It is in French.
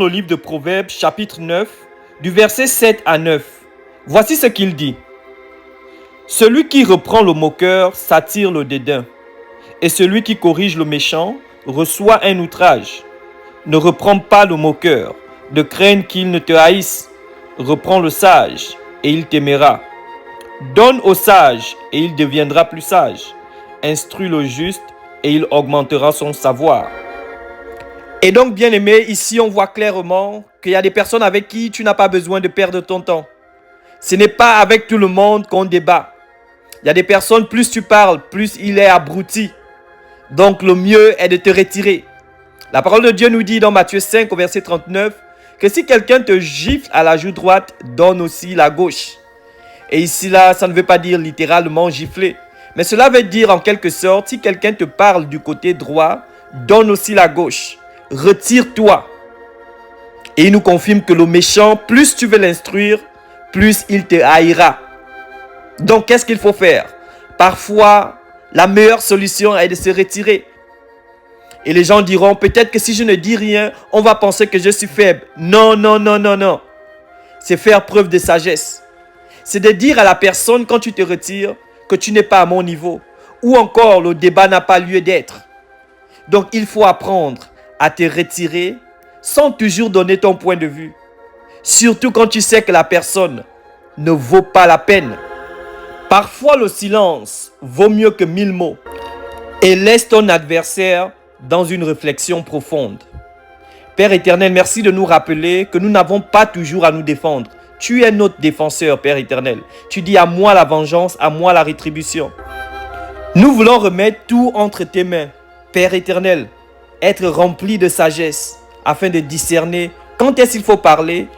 Le livre de Proverbes, chapitre 9, du verset 7 à 9. Voici ce qu'il dit. Celui qui reprend le moqueur s'attire le dédain, et celui qui corrige le méchant reçoit un outrage. Ne reprends pas le moqueur, de crainte qu'il ne te haïsse. Reprends le sage, et il t'aimera. Donne au sage, et il deviendra plus sage. Instruis le juste, et il augmentera son savoir. Et donc, bien aimé, ici on voit clairement qu'il y a des personnes avec qui tu n'as pas besoin de perdre ton temps. Ce n'est pas avec tout le monde qu'on débat. Il y a des personnes, plus tu parles, plus il est abruti. Donc le mieux est de te retirer. La parole de Dieu nous dit dans Matthieu 5 au verset 39 que si quelqu'un te gifle à la joue droite, donne aussi la gauche. Et ici là, ça ne veut pas dire littéralement gifler. Mais cela veut dire en quelque sorte, si quelqu'un te parle du côté droit, donne aussi la gauche. Retire-toi. Et il nous confirme que le méchant, plus tu veux l'instruire, plus il te haïra. Donc, qu'est-ce qu'il faut faire? Parfois, la meilleure solution est de se retirer. Et les gens diront, peut-être que si je ne dis rien, on va penser que je suis faible. Non, non, non, non, non. C'est faire preuve de sagesse. C'est de dire à la personne quand tu te retires que tu n'es pas à mon niveau. Ou encore, le débat n'a pas lieu d'être. Donc, il faut apprendre à te retirer sans toujours donner ton point de vue. Surtout quand tu sais que la personne ne vaut pas la peine. Parfois le silence vaut mieux que 1000 mots. Et laisse ton adversaire dans une réflexion profonde. Père éternel, merci de nous rappeler que nous n'avons pas toujours à nous défendre. Tu es notre défenseur, Père éternel. Tu dis à moi la vengeance, à moi la rétribution. Nous voulons remettre tout entre tes mains, Père éternel. Être rempli de sagesse afin de discerner quand est-ce qu'il faut parler